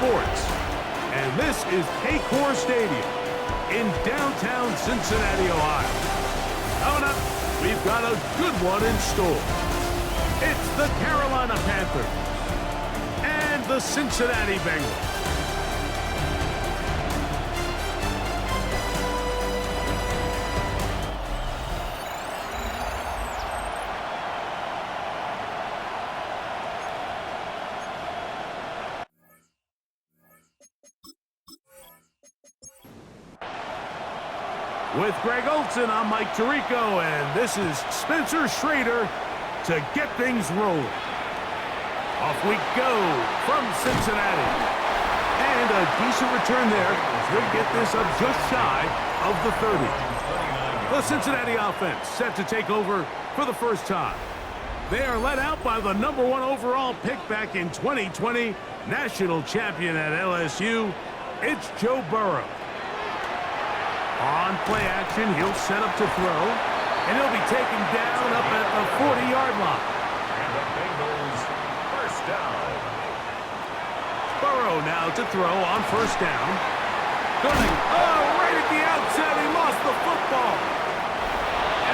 sports. And this is Paycor Stadium in downtown Cincinnati, Ohio. Coming up, we've got a good one in store. It's the Carolina Panthers and the Cincinnati Bengals. With Greg Olson, I'm Mike Tirico, and this is Spencer Schrader to get things rolling. Off we go from Cincinnati. And a decent return there. He'll get this up just shy of the 30. The Cincinnati offense set to take over for the first time. They are led out by the #1 overall pick back in 2020, national champion at LSU. It's Joe Burrow. On play action, he'll set up to throw, and he'll be taken down up at the 40-yard line. And the Bengals first down. Burrow now to throw on first down. Right at the outset, he lost the football.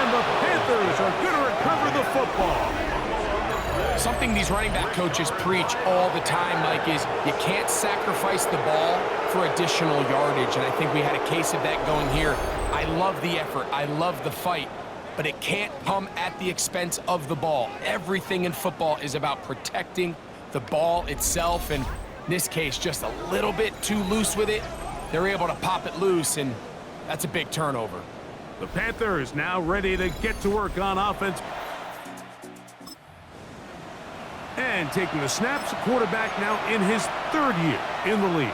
And the Panthers are going to recover the football. Something these running back coaches preach all the time, Mike, is you can't sacrifice the ball for additional yardage, and I think we had a case of that going here. I love the effort. I love the fight, but it can't come at the expense of the ball. Everything in football is about protecting the ball itself, and in this case, just a little bit too loose with it. They're able to pop it loose, and that's a big turnover. The Panthers now ready to get to work on offense. And taking the snaps, quarterback now in his 3rd year in the league.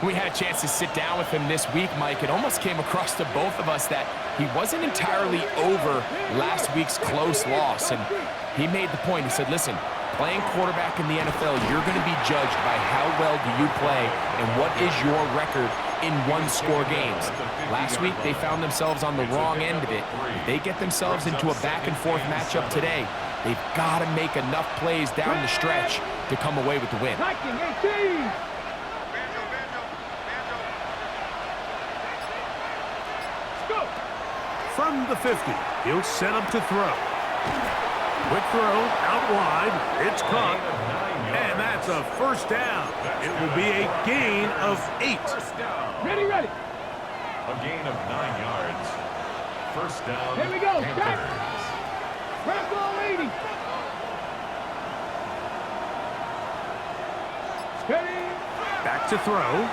We had a chance to sit down with him this week, Mike. It almost came across to both of us that he wasn't entirely over last week's close loss. And he made the point. He said, listen, playing quarterback in the NFL, you're going to be judged by how well do you play and what is your record in one-score games. Last week, they found themselves on the wrong end of it. If they get themselves into a back-and-forth matchup today, they've got to make enough plays down the stretch to come away with the win. From the 50, he'll set up to throw. Quick throw, out wide, it's caught, and that's a first down. It will be a gain of 8. Ready. A gain of 9 yards. First down. Here we go. Panthers. Red ball 80. Steady. Back to throw.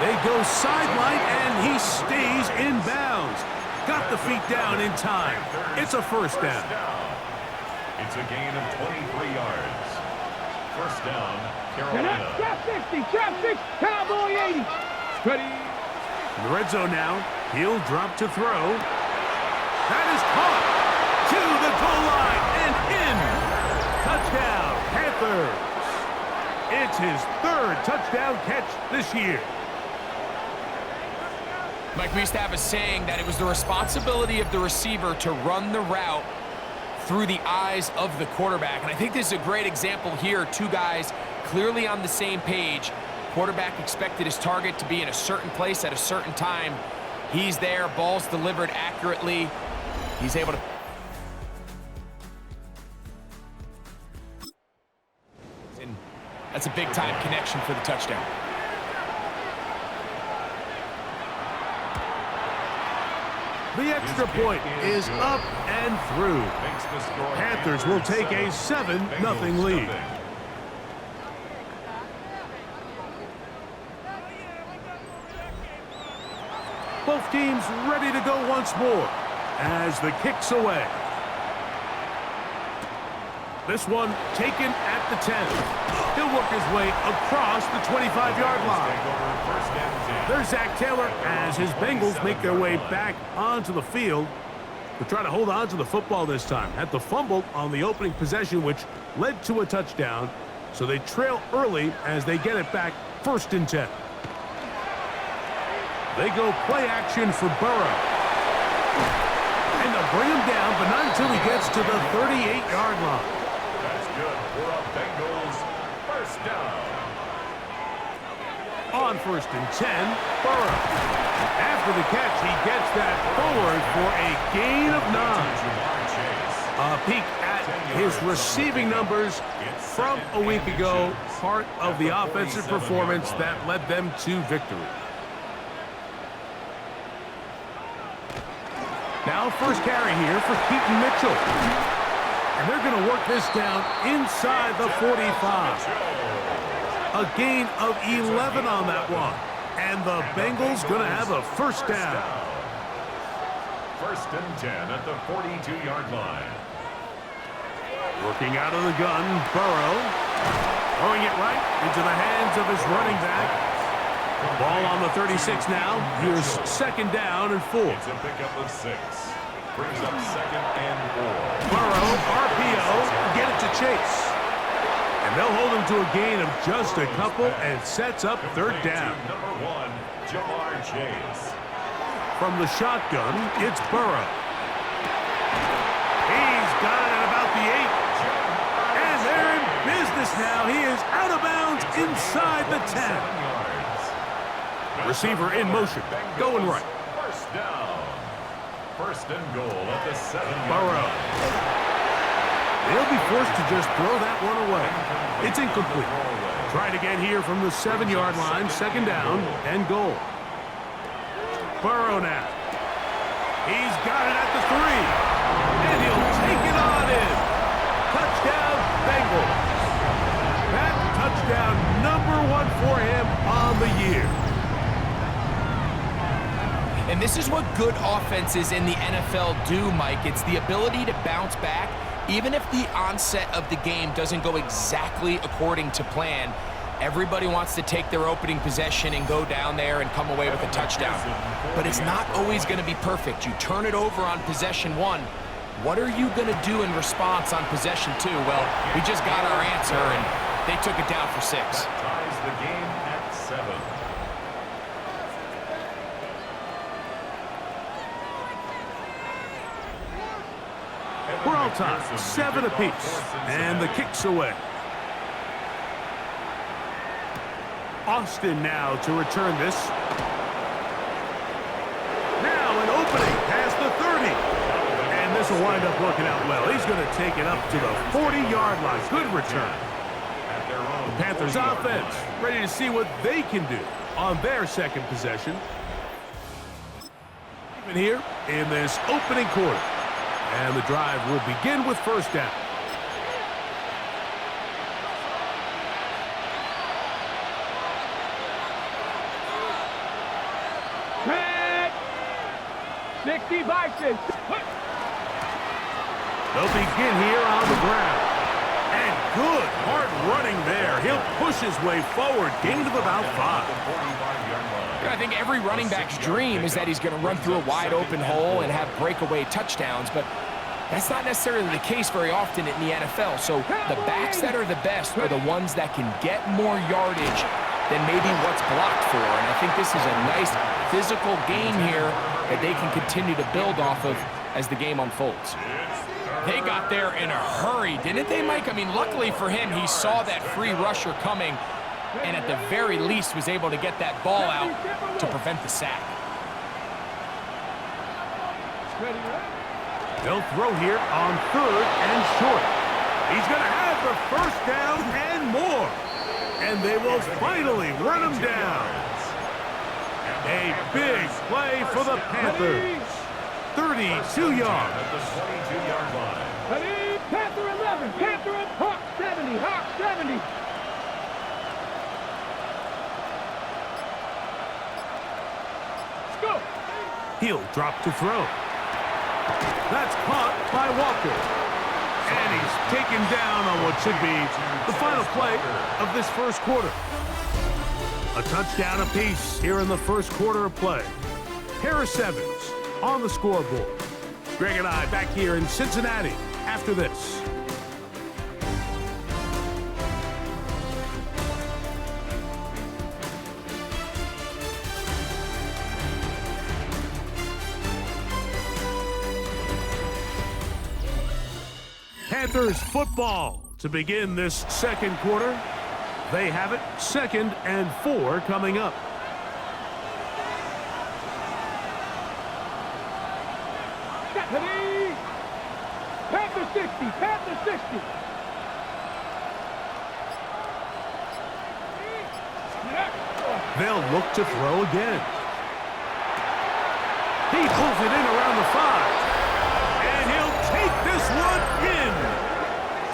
They go sideline, and he stays in bounds. Got the feet down in time. It's a first down. It's a gain of 23 yards. First down, Carolina. Trap 60, trap 6, Cowboy 80. Ready. In the red zone now, he'll drop to throw. That is caught to the goal line and in. Touchdown, Panthers. It's his 3rd touchdown catch this year. Mike, we used to have a saying that it was the responsibility of the receiver to run the route through the eyes of the quarterback. And I think this is a great example here. 2 guys clearly on the same page. Quarterback expected his target to be in a certain place at a certain time. He's there, ball's delivered accurately. He's able to... And that's a big-time connection for the touchdown. The extra point is up and through. Panthers will take a 7-0 lead. Both teams ready to go once more as the kick's away. This one taken at the 10. He'll work his way across the 25-yard line. There's Zach Taylor as his Bengals make their way back onto the field. They're trying to hold on to the football this time. Had the fumble on the opening possession, which led to a touchdown. So they trail early as they get it back 1st and 10. They go play action for Burrow. And they'll bring him down, but not until he gets to the 38-yard line. That's good for a Bengals first down. On 1st and 10, Burrow. After the catch, he gets that forward for a gain of 9. A peek at his receiving numbers from a week ago, part of the offensive performance that led them to victory. Now first carry here for Keaton Mitchell. And they're going to work this down inside the 45. A gain of 11 on that one. And the Bengals going to have a first down. 1st and 10 at the 42-yard line. Working out of the gun, Burrow. Throwing it right into the hands of his running back. Ball on the 36 now. Here's 2nd down and 4. It's a pickup of 6. Brings up 2nd and 4. Burrow, RPO, get it to Chase. And they'll hold him to a gain of just a couple and sets up 3rd down. Number 1, Jamar Chase. From the shotgun, it's Burrow. He's got it at about the 8. And they're in business now. He is out of bounds inside the 10. Receiver in motion, going right. First down. 1st and goal at the 7-yard Burrow. line. They'll be forced to just throw that one away. It's incomplete. Tried again here from the 7-yard line, 2nd down and goal. Burrow now. He's got it at the 3. And he'll take it on in. Touchdown, Bengals. That touchdown number 1 for him on the year. And this is what good offenses in the NFL do, Mike. It's the ability to bounce back, even if the onset of the game doesn't go exactly according to plan. Everybody wants to take their opening possession and go down there and come away with a touchdown. But it's not always going to be perfect. You turn it over on possession 1. What are you going to do in response on possession 2? Well, we just got our answer, and they took it down for 6. Ties the game at 7. We're all tied, 7 apiece, and the kick's away. Austin now to return this. Now an opening past the 30. And this will wind up working out well. He's going to take it up to the 40-yard line. Good return. The Panthers offense ready to see what they can do on their 2nd possession. Even here in this opening quarter. And the drive will begin with 1st down. Red. 60 Bison. They'll begin here on the ground. And good hard running there. He'll push his way forward. Gain of about 5. I think every running back's dream is that he's going to run through a wide open hole and have breakaway touchdowns, but that's not necessarily the case very often in the NFL. So the backs that are the best are the ones that can get more yardage than maybe what's blocked for. And I think this is a nice physical game here that they can continue to build off of as the game unfolds. They got there in a hurry, didn't they, Mike? I mean, luckily for him, he saw that free rusher coming and at the very least was able to get that ball out to prevent the sack. They'll throw here on 3rd and short. He's going to have the 1st down and more. And they will finally run him down. A big play for the Panthers. 32 yards. At the 22-yard line. Panther 11. Panther up. Hawk 70. Hawk 70. Go. He'll drop to throw. That's caught by Walker. And he's taken down on what should be the final play of this 1st quarter. A touchdown apiece here in the 1st quarter of play. Harris Evans on the scoreboard. Greg and I back here in Cincinnati after this. Panthers football to begin this 2nd quarter. They have it 2nd and 4 coming up. Ready? Panther 60, Panther 60. They'll look to throw again. He pulls it in around the 5. And he'll take this one in.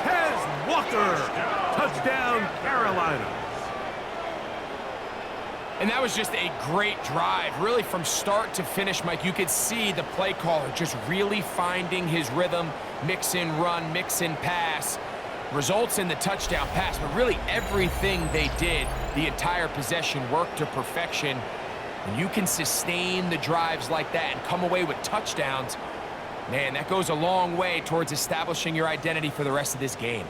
Tez Walker. Touchdown, Carolina. And that was just a great drive. Really, from start to finish, Mike, you could see the play caller just really finding his rhythm, mix in run, mix in pass. Results in the touchdown pass, but really everything they did, the entire possession, worked to perfection. When you can sustain the drives like that and come away with touchdowns, man, that goes a long way towards establishing your identity for the rest of this game.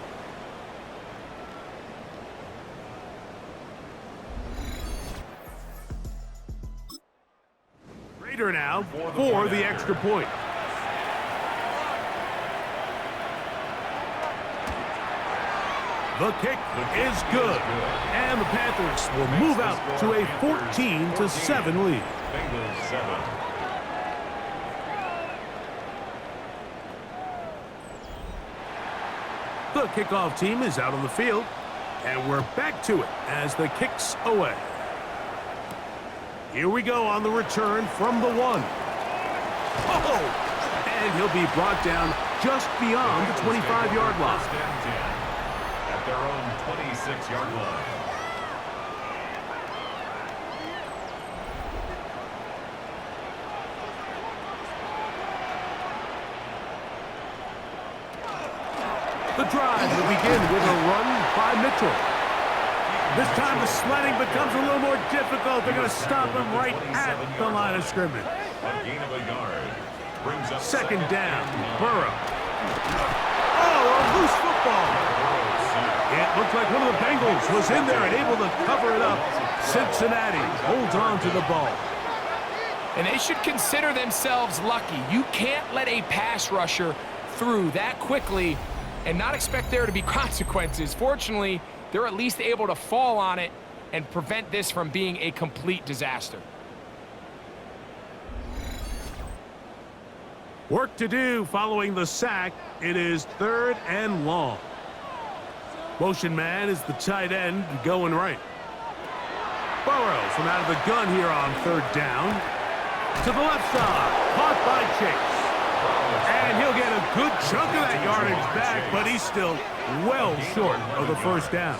Raider now for the extra point. The kick is good, and the Panthers will move out to a 14-7 lead. Bengals 7. The kickoff team is out on the field, and we're back to it as the kick's away. Here we go on the return from the 1. Oh! And he'll be brought down just beyond the 25-yard line. First and 10 at their own 26-yard line. The drive will begin with a run by Mitchell. This time the sledding becomes a little more difficult. They're going to stop him right at the line of scrimmage. A gain of a yard. Brings up 2nd down. Burrow. Oh, a loose football. It looked like one of the Bengals was in there and able to cover it up. Cincinnati holds on to the ball. And they should consider themselves lucky. You can't let a pass rusher through that quickly and not expect there to be consequences. Fortunately, they're at least able to fall on it and prevent this from being a complete disaster. Work to do following the sack. It is 3rd and long. Motion man is the tight end going right. Burrow from out of the gun here on 3rd down. To the left side, caught by Chase. And he'll get a good chunk of that yardage back, but he's still well short of the 1st down.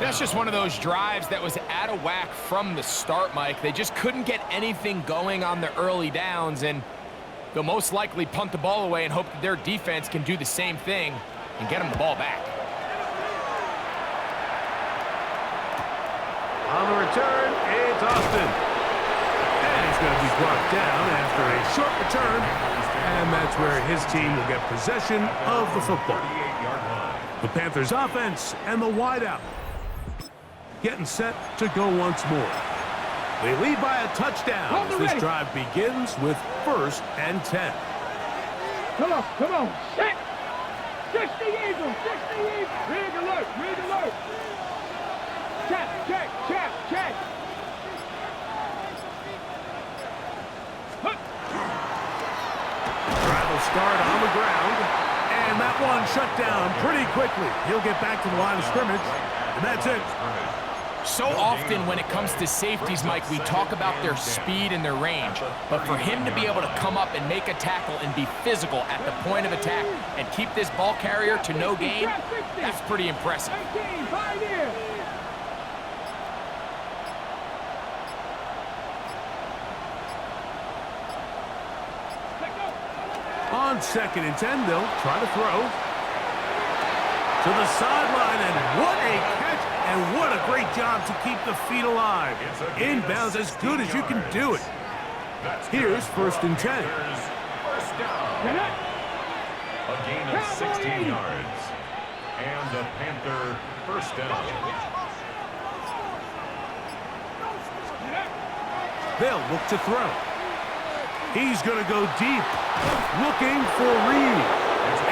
That's just one of those drives that was out of whack from the start, Mike. They just couldn't get anything going on the early downs, and they'll most likely punt the ball away and hope that their defense can do the same thing and get them the ball back. On the return, it's Austin. And he's going to be brought down after a short return, and that's where his team will get possession of the football. The Panthers offense and the wideout getting set to go once more. They lead by a touchdown as this drive begins with 1st and 10. Come on, set. 60 Eagles, 60 Eagles. Rig alert, rig alert. Check. Drive will start on the ground, and that one shut down pretty quickly. He'll get back to the line of scrimmage, and that's it. So often when it comes to safeties, Mike, we talk about their speed and their range. But for him to be able to come up and make a tackle and be physical at the point of attack and keep this ball carrier to no gain, that's pretty impressive. On 2nd and 10, they'll try to throw. To the sideline, and what a catch, and what a great job to keep the feet alive. Inbounds as good as you can do it. Here's 1st and 10. A gain of 16 yards. And the Panther 1st down. They'll look to throw. He's going to go deep, looking for Reed.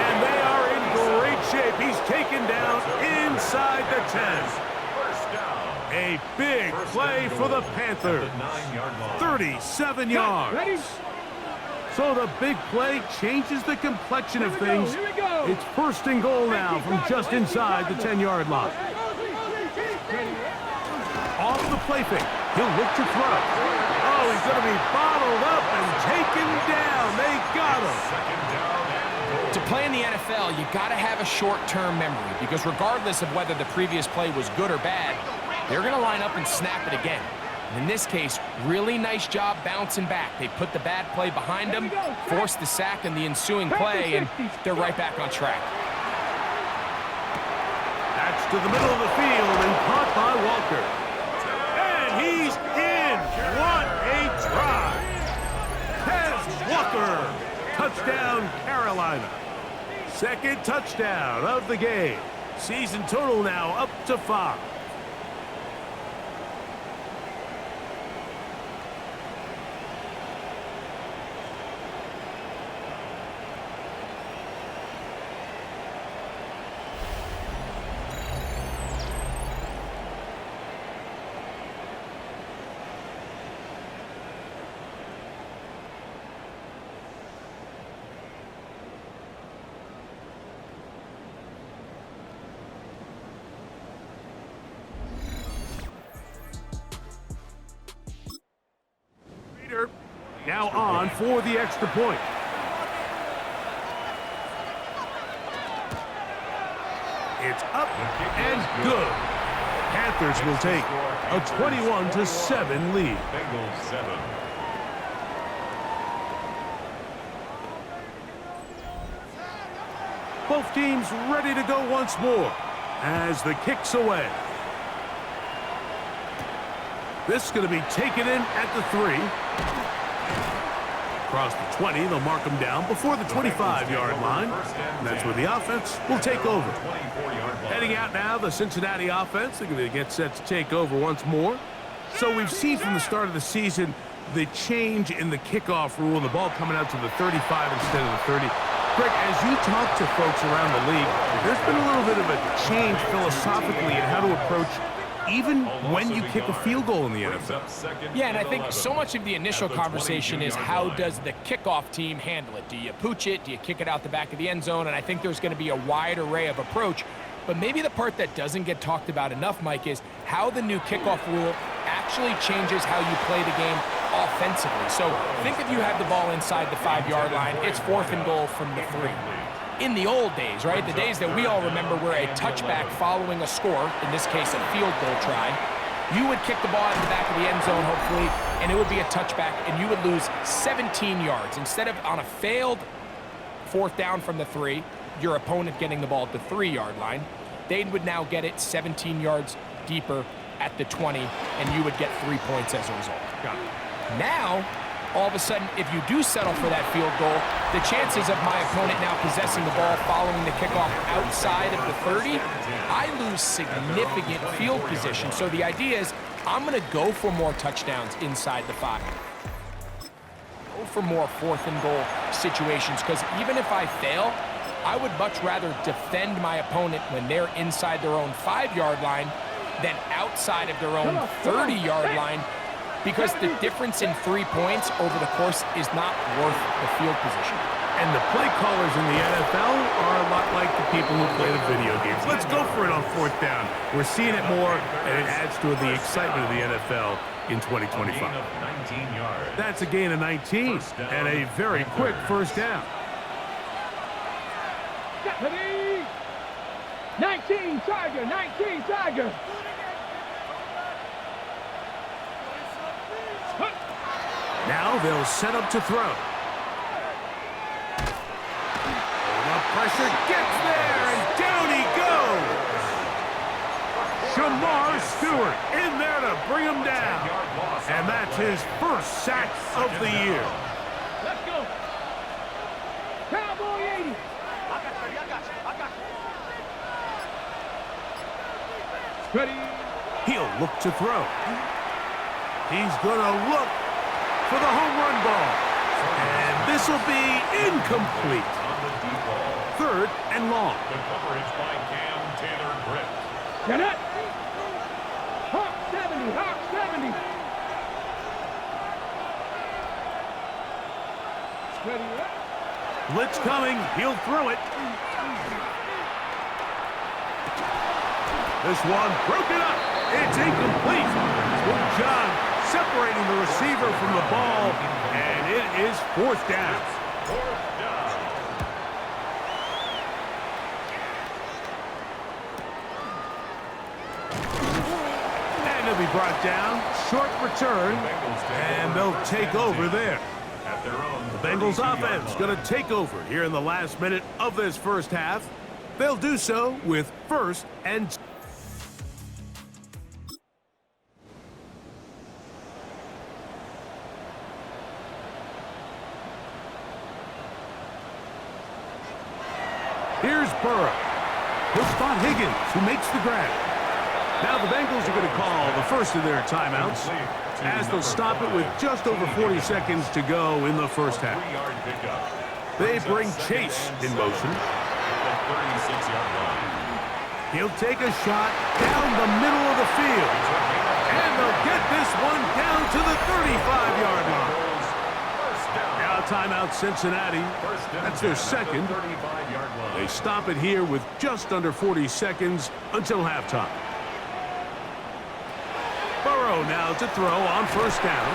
And they are in great shape. He's taken down inside the 10. First down. A big play for the Panthers. 37 yards. Ready? So the big play changes the complexion of things. Here we go. It's first and goal now from just inside the 10-yard line. Off the play fake. He'll look to throw. Oh, he's going to be bottled up and taken down. They got him. Second down and To play in the NFL, you got to have a short-term memory because regardless of whether the previous play was good or bad, they're going to line up and snap it again. And in this case, really nice job bouncing back. They put the bad play behind them, forced the sack in the ensuing play, and they're right back on track. That's to the middle of the field and caught by Walker. And he's in. What a try. Tez Walker. Touchdown, Carolina. Second touchdown of the game. Season total now up to 5. Now on for the extra point. It's up and good. Panthers will take a 21-7 lead. Bengals 7. Both teams ready to go once more as the kick's away. This is going to be taken in at the 3. Across the 20, they'll mark them down before the 25-yard line. And that's where the offense will take over. Heading out now, the Cincinnati offense. They're going to get set to take over once more. So we've seen from the start of the season the change in the kickoff rule and the ball coming out to the 35 instead of the 30. Greg, as you talk to folks around the league, there's been a little bit of a change philosophically in how to approach even when you kick a field goal in the NFL. Yeah, and I think so much of the initial conversation is how does the kickoff team handle it? Do you pooch it? Do you kick it out the back of the end zone? And I think there's going to be a wide array of approach. But maybe the part that doesn't get talked about enough, Mike, is how the new kickoff rule actually changes how you play the game offensively. So think if you have the ball inside the 5-yard line, it's 4th and goal from the 3. In the old days, right, the days that we all remember were a touchback following a score, in this case a field goal try, you would kick the ball in the back of the end zone, hopefully, and it would be a touchback, and you would lose 17 yards. Instead of on a failed 4th down from the 3, your opponent getting the ball at the 3-yard line, they would now get it 17 yards deeper at the 20, and you would get 3 points as a result. Got it. Now, all of a sudden, if you do settle for that field goal, the chances of my opponent now possessing the ball following the kickoff outside of the 30, I lose significant field position. So the idea is I'm going to go for more touchdowns inside the 5. Go for more 4th and goal situations, because even if I fail, I would much rather defend my opponent when they're inside their own 5-yard line than outside of their own 30-yard line, because the difference in 3 points over the course is not worth the field position. And the play callers in the NFL are a lot like the people who play the video games. Let's go for it on 4th down. We're seeing it more, and it adds to the excitement of the NFL in 2025. That's a gain of 19, and a very quick first down. 19 Tiger, 19 Tiger. Now they'll set up to throw. The pressure gets there, and down he goes. Shamar Stewart in there to bring him down. And that's his first sack of the year. Let's go. Cowboy 80. Ready. He'll look to throw. He's going to look for the home run ball. And this will be incomplete. 3rd and long. The coverage by Cam Taylor-Britt. Get it? Hawk 70, Hawk 70. Steady up. Blitz coming. He'll throw it. This one broken up. It's incomplete. Good job separating the receiver from the ball, and it is 4th down. And he'll be brought down. Short return, and they'll take over there. The Bengals offense going to take over here in the last minute of this first half. They'll do so with 1st and 10. Here's Burrow. He'll spot Higgins, who makes the grab. Now the Bengals are going to call the first of their timeouts, as they'll stop it with just over 40 seconds to go in the first half. They bring Chase in motion. He'll take a shot down the middle of the field. And they'll get this one down to the 35-yard line. Now timeout Cincinnati. That's their second. They stop it here with just under 40 seconds until halftime. Burrow now to throw on 1st down.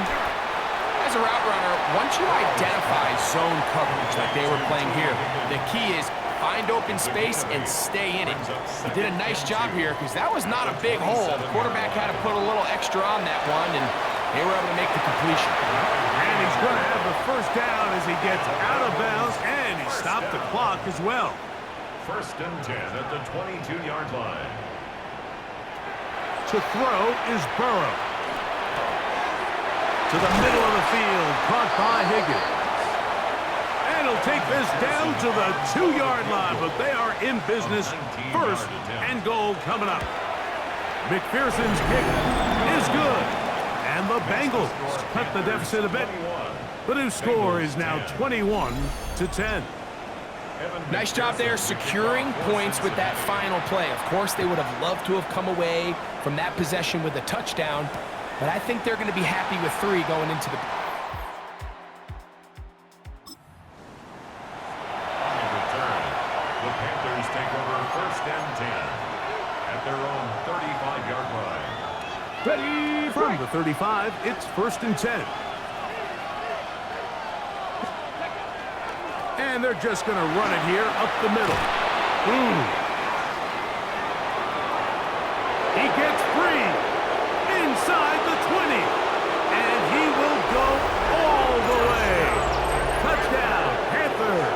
As a route runner, once you identify zone coverage like they were playing here, the key is find open space and stay in it. He did a nice job here because that was not a big hole. The quarterback had to put a little extra on that one, and they were able to make the completion. And he's going to have the 1st down as he gets out of bounds, and he stopped the clock as well. 1st and 10 at the 22-yard line. To throw is Burrow. To the middle of the field, caught by Higgins. And he'll take this down to the 2-yard line, but they are in business. 1st and goal coming up. McPherson's kick is good. And the Bengals cut the deficit a bit. The new score is now 21-10. Nice job there securing points with that final play. Of course, they would have loved to have come away from that possession with a touchdown, but I think they're going to be happy with 3 going into the... On the return, the Panthers take over 1st and 10 at their own 35-yard line. Ready, From the 35, it's 1st and 10. And they're just going to run it here up the middle. He gets free inside the 20. And he will go all the way. Touchdown, Panthers.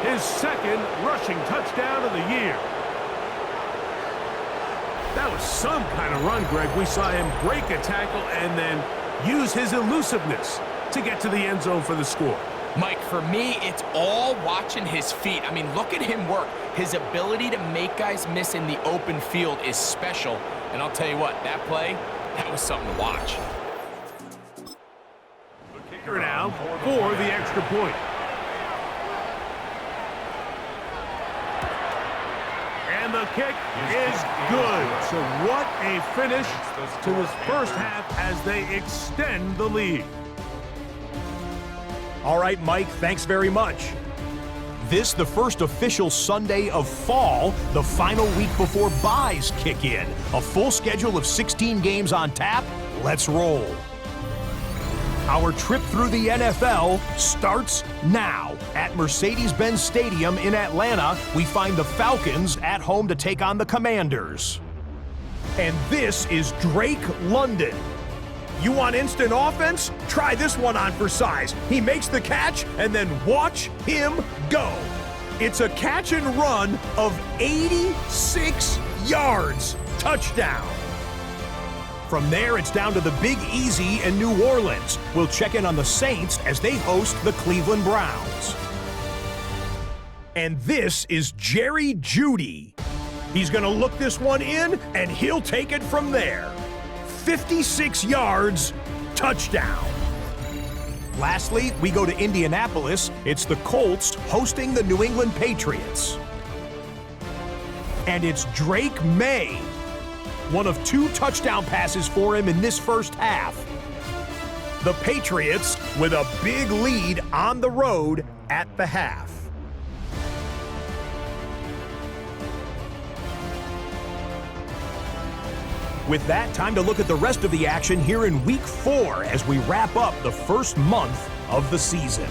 His 2nd rushing touchdown of the year. That was some kind of run, Greg. We saw him break a tackle and then use his elusiveness to get to the end zone for the score. Mike, for me, it's all watching his feet. I mean, look at him work. His ability to make guys miss in the open field is special. And I'll tell you what, that play, that was something to watch. Here now for the extra point. And the kick is good. So what a finish to this first half as they extend the lead. All right, Mike, thanks very much. This, the first official Sunday of fall, the final week before byes kick in. A full schedule of 16 games on tap. Let's roll. Our trip through the NFL starts now. At Mercedes-Benz Stadium in Atlanta, we find the Falcons at home to take on the Commanders. And this is Drake London. You want instant offense? Try this one on for size. He makes the catch, and then watch him go. It's a catch and run of 86 yards. Touchdown. From there, it's down to the Big Easy in New Orleans. We'll check in on the Saints as they host the Cleveland Browns. And this is Jerry Jeudy. He's going to look this one in, and he'll take it from there. 56 yards, touchdown. Lastly, we go to Indianapolis. It's the Colts hosting the New England Patriots. and it's Drake May. One of 2 touchdown passes for him in this first half. The Patriots with a big lead on the road at the half. With that, time to look at the rest of the action here in Week 4 as we wrap up the first month of the season.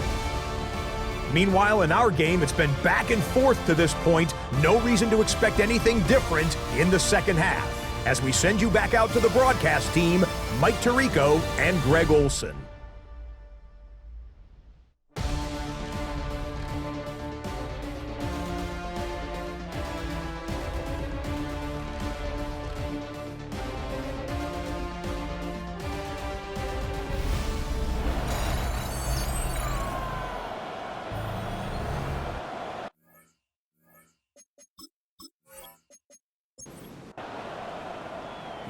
Meanwhile, in our game, it's been back and forth to this point. No reason to expect anything different in the second half. As we send you back out to the broadcast team, Mike Tirico and Greg Olson.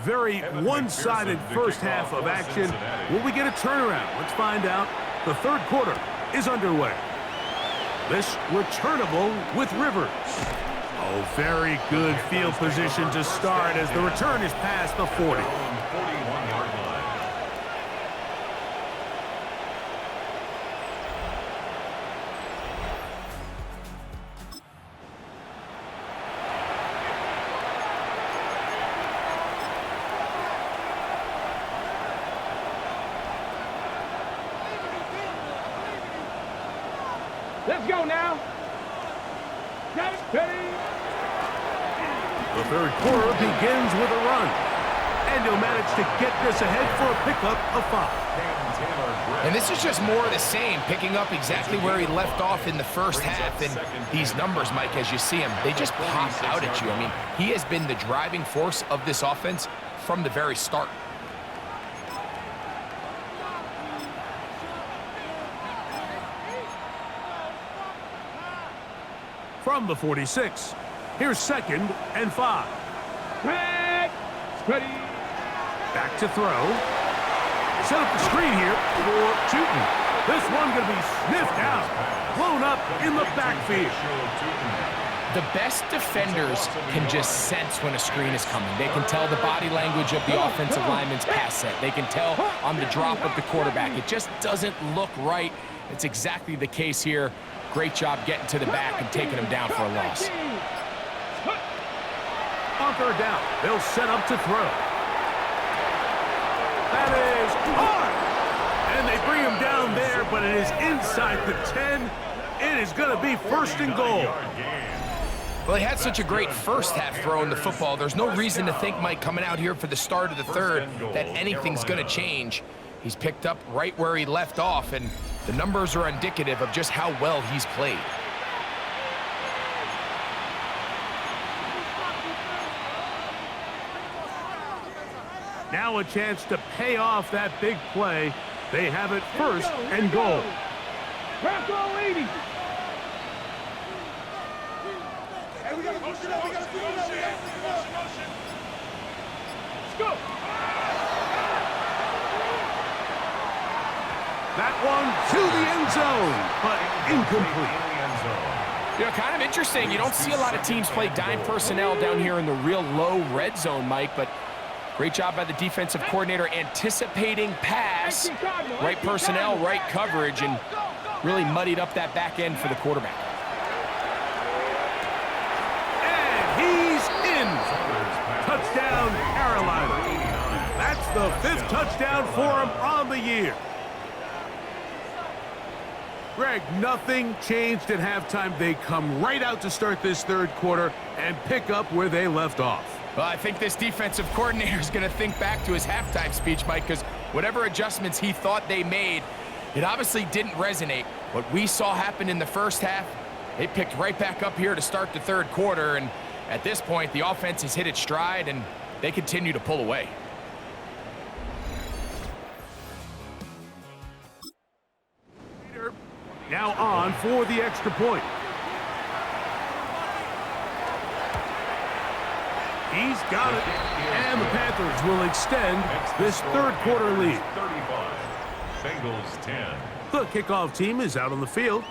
Very one-sided first half of action. Will we get a turnaround? Let's find out. The third quarter is underway. This returnable with Rivers. Oh, very good field position to start as the return is past the 40. 41-yard line. Let's go now. Got it, ready. The third quarter begins with a run. And he'll manage to get this ahead for a pickup of 5. And this is just more of the same, picking up exactly where he left off in the first half. And these numbers, Mike, as you see them, they just pop out at you. I mean, he has been the driving force of this offense from the very start. From the 46, here's 2nd and 5. Red. Ready. Back to throw. Set up the screen here for Tootin. This one going to be sniffed out. Blown up in the backfield. The best defenders can just sense when a screen is coming. They can tell the body language of the offensive lineman's pass set. They can tell on the drop of the quarterback. It just doesn't look right. It's exactly the case here. Great job getting to the back and taking him down for a loss. On third down, they'll set up to throw. That is hard. And they bring him down there, but it is inside the 10. It is going to be 1st and goal. Well, he had such a great first half throwing the football. There's no reason to think, Mike, coming out here for the start of the third, that anything's going to change. He's picked up right where he left off, and the numbers are indicative of just how well he's played. Now a chance to pay off that big play. They have it 1st and goal. Bronco 80. Hey, we got to push it up. We got to push it up. Let's go. That one to the end zone, but incomplete. You know, kind of interesting. You don't see a lot of teams play dime personnel down here in the real low red zone, Mike, but great job by the defensive coordinator anticipating pass, right personnel, right coverage, and really muddied up that back end for the quarterback. And he's in. Touchdown, Carolina. That's the 5th touchdown for him on the year. Greg, nothing changed at halftime. They come right out to start this third quarter and pick up where they left off. Well, I think this defensive coordinator is going to think back to his halftime speech, Mike, because whatever adjustments he thought they made, it obviously didn't resonate. What we saw happen in the first half, they picked right back up here to start the third quarter, and at this point, the offense has hit its stride, and they continue to pull away. Now on for the extra point. He's got it. And the Panthers will extend this third quarter lead. 35. Bengals 10. The kickoff team is out on the field.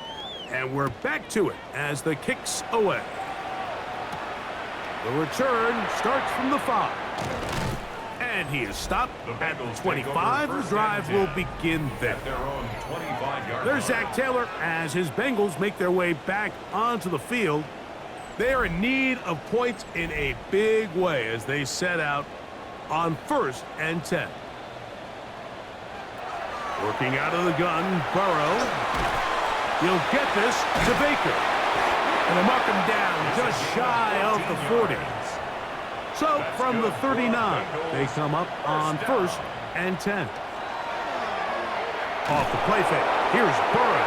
And we're back to it as the kick's away. The return starts from the 5. And he is stopped at 25. The drive will begin there. Their own 25-yard There's Zach Taylor as his Bengals make their way back onto the field. They are in need of points in a big way as they set out on 1st and 10. Working out of the gun, Burrow. He'll get this to Baker. And they'll mark him down just shy of the 40. So from the 39, they come up on 1st and 10. Off the play fake. Here's Burrow.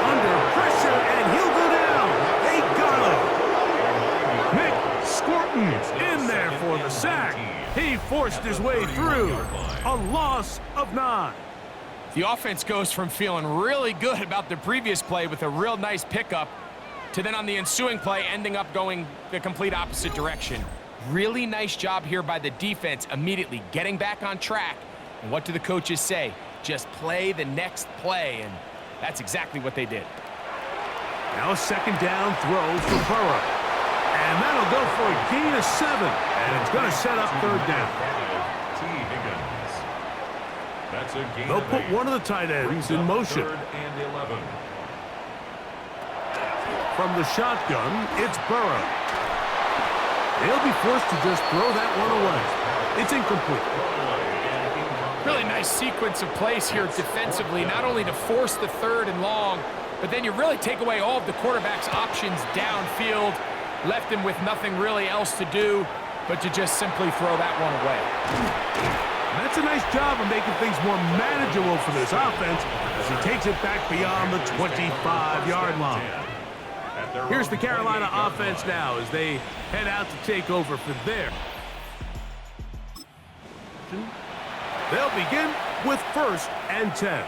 Under pressure, and he'll go down. They got him. Nick Scorton in there for the sack. He forced his way through. A loss of 9. The offense goes from feeling really good about the previous play with a real nice pickup to then on the ensuing play ending up going the complete opposite direction. Really nice job here by the defense immediately getting back on track. And what do the coaches say? Just play the next play, and that's exactly what they did. Now a 2nd down throw for Burrow. And that'll go for a gain of 7. And it's going to set up 3rd down. That's a gain. They'll put one of the tight ends in motion. 3rd and 11. From the shotgun, it's Burrow. They'll be forced to just throw that one away. It's incomplete. Really nice sequence of plays here defensively, not only to force the 3rd and long, but then you really take away all of the quarterback's options downfield, left him with nothing really else to do but to just simply throw that one away. That's a nice job of making things more manageable for this offense as he takes it back beyond the 25-yard line. Here's the Carolina offense now as they head out to take over for their. They'll begin with 1st and 10.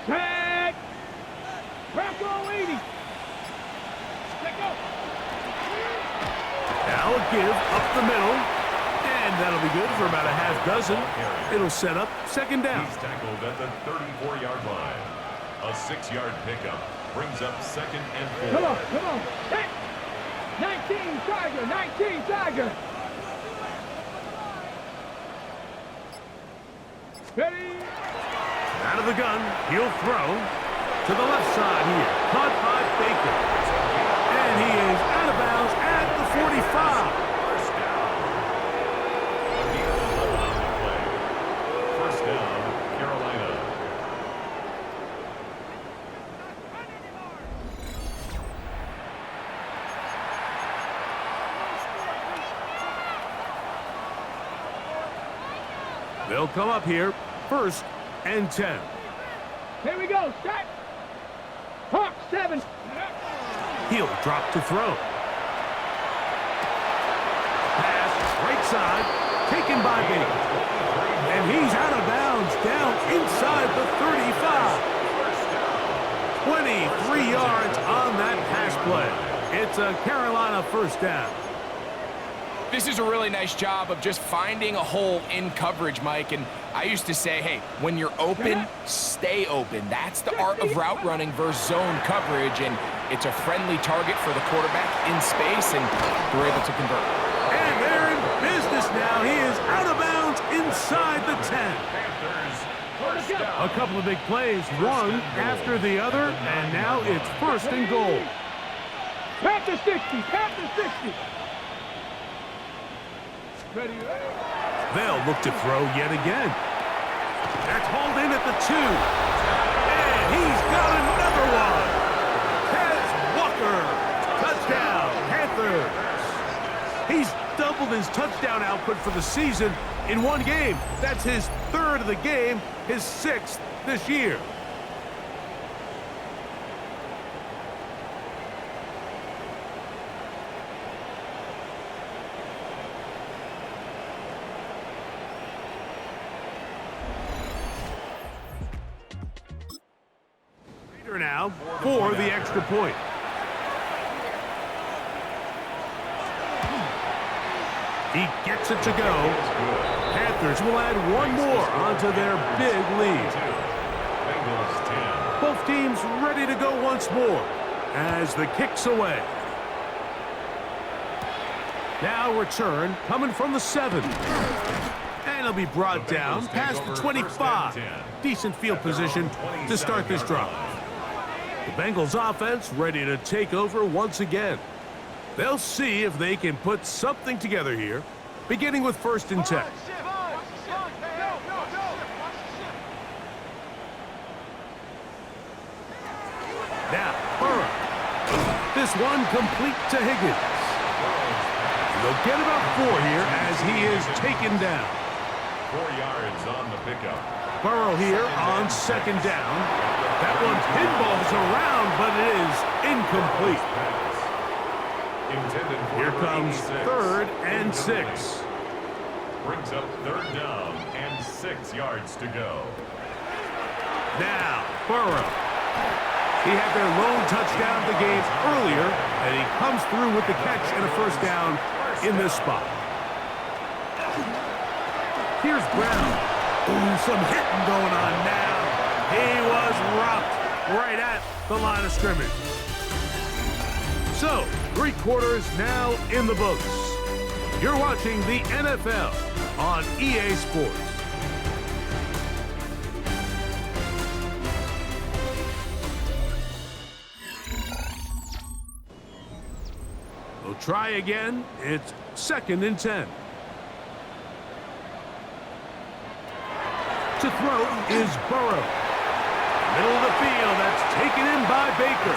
Tag! Bronco 80! Let go! Now a give up the middle. And that'll be good for about a half dozen. It'll set up 2nd down. He's tackled at the 34-yard line. A 6-yard pickup brings up 2nd and 4. Come on! Hit! 19 Tiger! Ready? Out of the gun, he'll throw to the left side here. Caught by Baker. And he is out of bounds at the 45. First down, Carolina. They'll come up here, 1st and 10. Here we go, set! Hawk 7! He'll drop to throw. Pass, right side, taken by Baker. And he's out of bounds, down inside the 35. 23 yards on that pass play. It's a Carolina 1st down. This is a really nice job of just finding a hole in coverage, Mike. And I used to say, hey, when you're open, stay open. That's the art of route running versus zone coverage. And it's a friendly target for the quarterback in space, and they're able to convert. And they're in business now. He is out of bounds inside the 10. A couple of big plays, one after the other, and now it's 1st and goal. Panther 60! Ready? They'll look to throw yet again. That's hauled in at the 2. And he's got another one. Tez Walker. Touchdown, Panthers. He's doubled his touchdown output for the season in one game. That's his 3rd of the game, his 6th this year. Now for the extra point. He gets it to go. Panthers will add one more onto their big lead. Bengals 10. Both teams ready to go once more as the kick's away. Now return coming from the 7. And it'll be brought down past the 25. Decent field position to start this drive. The Bengals offense ready to take over once again. They'll see if they can put something together here, beginning with 1st and 10. Now, Burrow. This one complete to Higgins. They'll get about 4 here as he is taken down. 4 yards on the pickup. Burrow here on 2nd down. That one pinballs around, but it is incomplete. Here comes 3rd and 6. Brings up 3rd down and 6 yards to go. Now, Burrow. He had their lone touchdown of the game earlier, and he comes through with the catch and a 1st down in this spot. Here's Brown. Ooh, some hitting going on now. He was rocked right at the line of scrimmage. So, 3 quarters now in the books. You're watching the NFL on EA Sports. We'll try again. It's 2nd and 10. To throw is Burrow. Middle of the field, that's taken in by Baker.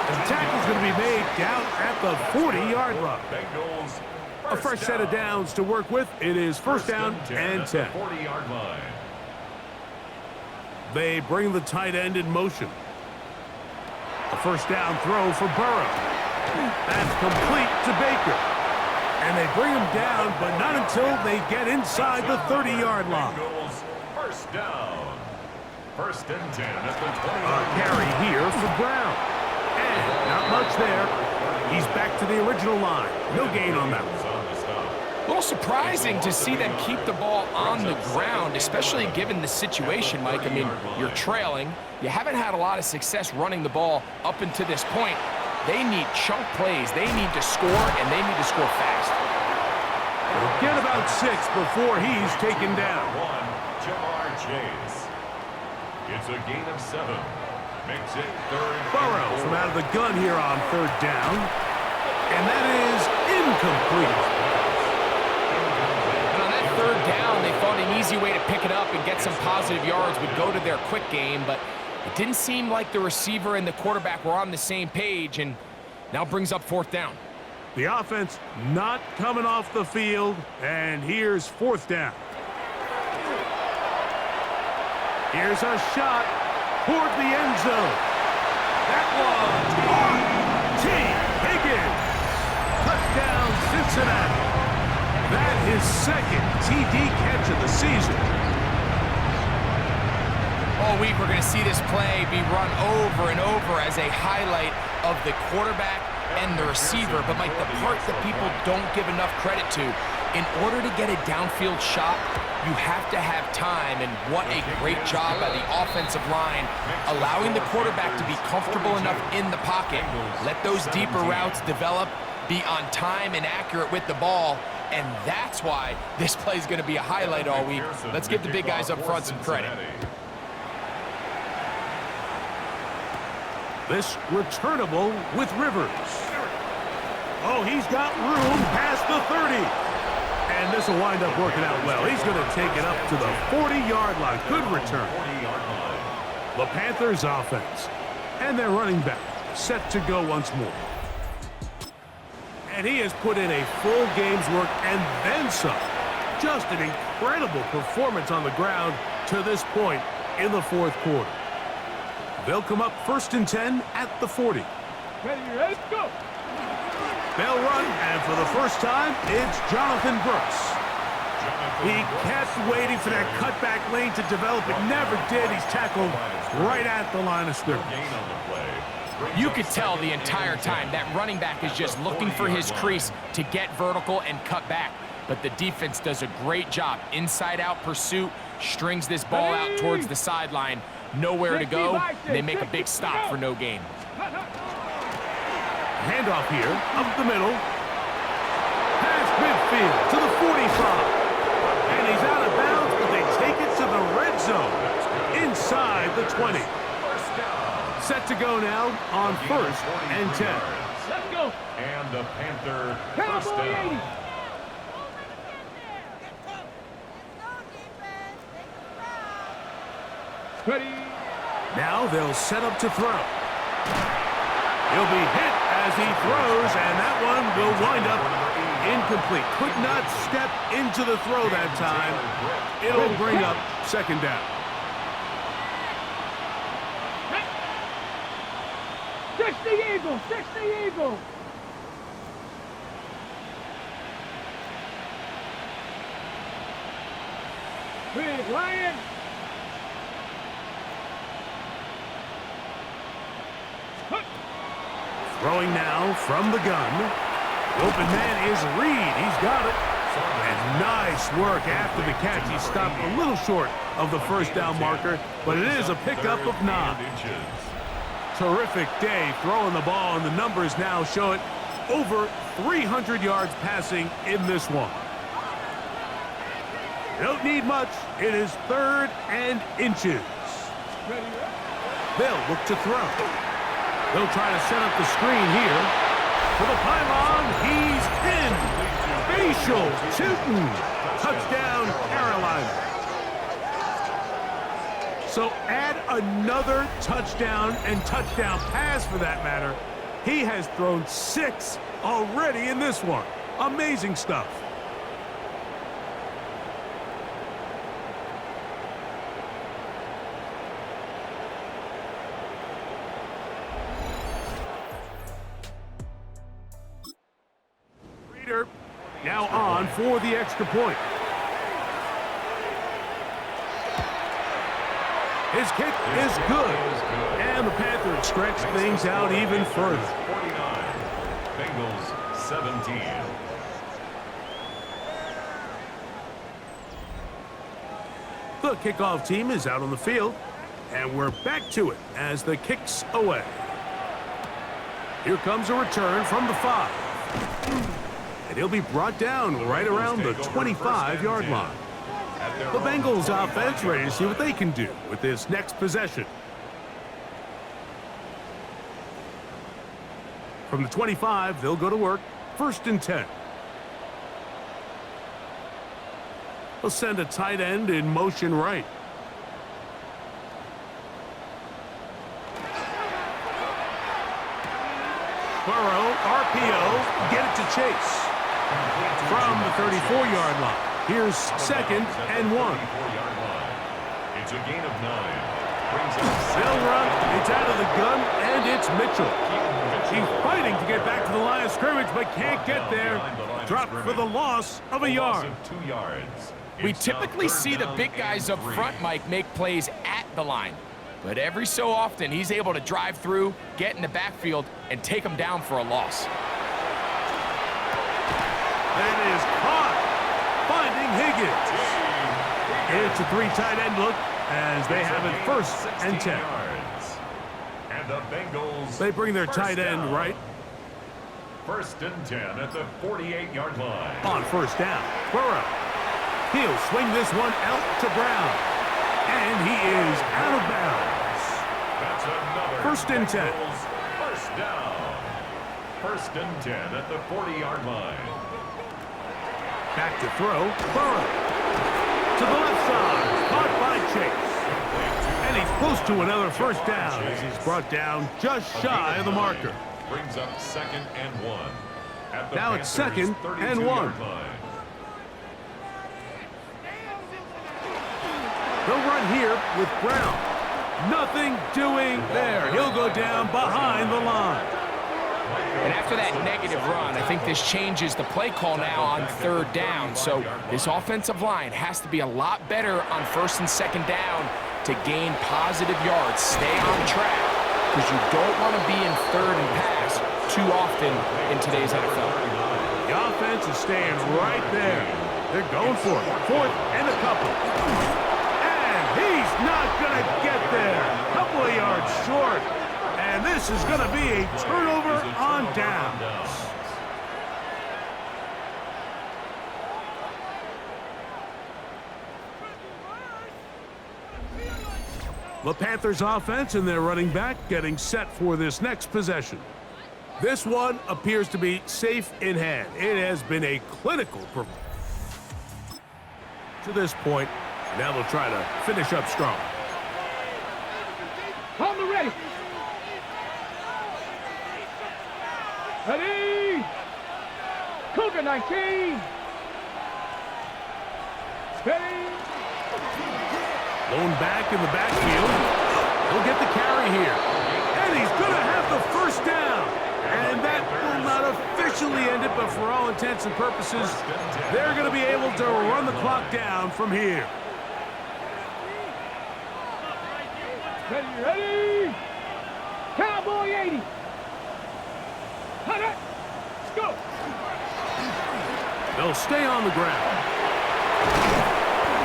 The tackle's going to be made down at the 40-yard line. Bengals A fresh set of downs to work with. It is 1st down and 10. 40-yard line. They bring the tight end in motion. A 1st down throw for Burrow. That's complete to Baker. And they bring him down, but not until they get inside the 30-yard line. Bengals 1st down. 1st and 10 at the 20-yard A carry here for Brown. And not much there. He's back to the original line. No gain on that one. A little surprising to see them keep the ball on the ground, especially given the situation, Mike. I mean, you're trailing. You haven't had a lot of success running the ball up until this point. They need chunk plays. They need to score, and they need to score fast. They'll get about 6 before he's taken down. Jamar Chase. It's a gain of 7. Makes it 3rd. Burrow from out of the gun here on 3rd down. And that is incomplete. And on that 3rd down, they thought an easy way to pick it up and get some positive yards would go to their quick game, but it didn't seem like the receiver and the quarterback were on the same page, and now brings up 4th down. The offense not coming off the field, and here's 4th down. Here's a shot toward the end zone. That was T. Higgins. Touchdown, Cincinnati. That is 2nd TD catch of the season. All week, we're going to see this play be run over and over as a highlight of the quarterback and the receiver. But, Mike, the part that people don't give enough credit to, in order to get a downfield shot, you have to have time, and what a great job by the offensive line, allowing the quarterback to be comfortable enough in the pocket, let those deeper routes develop, be on time and accurate with the ball, and that's why this play is going to be a highlight all week. Let's give the big guys up front some credit. This returnable with Rivers. Oh, he's got room past the 30. And this will wind up working out well. He's going to take it up to the 40-yard line. Good return. The Panthers offense and their running back set to go once more. And he has put in a full game's work and then some. Just an incredible performance on the ground to this point in the 4th quarter. They'll come up 1st and 10 at the 40. Ready, go! They'll run, and for the first time, it's Jonathan Brooks. He kept waiting for that cutback lane to develop. It never did. He's tackled right at the line of scrimmage. You could tell the entire time that running back is just looking for his crease to get vertical and cut back. but the defense does a great job. Inside-out pursuit, strings this ball out towards the sideline, nowhere to go, and they make a big stop for no gain. Handoff here, up the middle. Past midfield to the 45. And he's out of bounds, but they take it to the red zone. Inside the 20. Set to go now on 1st and 10. Let's go. And the Panther first Cowboy down. 80. Ready. Now they'll set up to throw. He'll be hit as he throws, and that one will wind up incomplete. Could not step into the throw that time. It'll bring up 2nd down. 60 Eagles, 60 Eagles. Big Lion. Throwing now from the gun. The open man is Reed. He's got it. And nice work after the catch. He stopped a little short of the 1st down marker, but it is a pickup of 9. Terrific day throwing the ball, and the numbers now show it. Over 300 yards passing in this one. Don't need much. It is 3rd and inches. They'll look to throw. They'll try to set up the screen here. For the pylon, he's in. Facial Tootin. Touchdown, Carolina. So add another touchdown and touchdown pass for that matter. He has thrown 6 already in this one. Amazing stuff. Reader now on for the extra point. His kick is good. And the Panthers stretch things out even further. 49. Bengals 17. The kickoff team is out on the field, and we're back to it as the kick's away. Here comes a return from the 5. And he'll be brought down right around the 25-yard line. The Bengals offense ready to see what they can do with this next possession. From the 25, they'll go to work. 1st and 10. They'll send a tight end in motion right. Burrow, RPO, get it to Chase. From the 34-yard line. Here's 2nd and 1. It's a gain of 9. They'll run. It's out of the gun, and it's Mitchell. He's fighting to get back to the line of scrimmage, but can't get there. Dropped for the loss of a yard. 2 yards. We typically see the big guys up front, Mike, make plays at the line. But every so often, he's able to drive through, get in the backfield, and take them down for a loss. That is caught. Finding Higgins. It's a 3 tight end look as they have it 1st and 10. And the Bengals. They bring their tight end down. right. 1st and 10 at the 48-yard line. On 1st down. Burrow. He'll swing this one out to Brown. And he is out of bounds. That's another 1st and 10. Bengals first down. 1st and 10 at the 40-yard line. Back to throw. Burrow. To the left side. Caught by Chase. And he's close to another 1st down as he's brought down just shy of the marker. Brings up 2nd and 1. At the Now it's Panthers' 2nd and 1. 32-yard line. They'll run here with Brown. Nothing doing there. He'll go down behind the line. And after that negative run, I think this changes the play call now on 3rd down. So this offensive line has to be a lot better on 1st and 2nd down to gain positive yards. Stay on track because you don't want to be in 3rd and pass too often in today's NFL. The offense is staying right there. They're going for it. 4th and a couple. And he's not going to get there. A couple of yards short. And this is going to be a turnover on downs. The Panthers offense and their running back getting set for this next possession. This one appears to be safe in hand. It has been a clinical performance to this point. Now they'll try to finish up strong. On the ready. Ready. Cougar 19. Steady. Lone back in the backfield. He'll get the carry here. And he's going to have the first down. And that will not officially end it, but for all intents and purposes, they're going to be able to run the clock down from here. Ready, ready. Cowboy 80. Cut it. Let's go. They'll stay on the ground.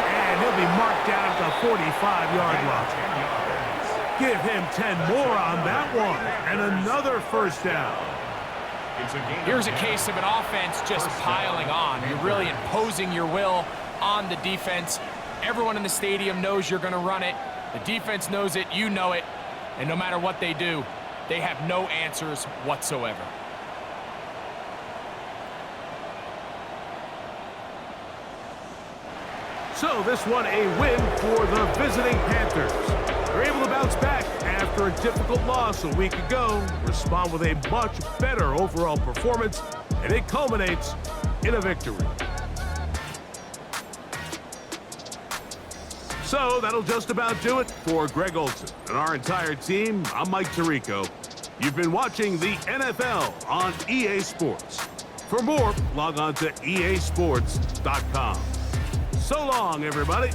And he'll be marked down at the 45-yard line. Give him 10 more on that one. And another first down. Here's a case of an offense just piling on. You're really imposing your will on the defense. Everyone in the stadium knows you're going to run it. The defense knows it, you know it. And no matter what they do, they have no answers whatsoever. So this one a win for the visiting Panthers. They're able to bounce back after a difficult loss a week ago, respond with a much better overall performance, and it culminates in a victory. So that'll just about do it for Greg Olson and our entire team. I'm Mike Tirico. You've been watching the NFL on EA Sports. For more, log on to easports.com. So long, everybody.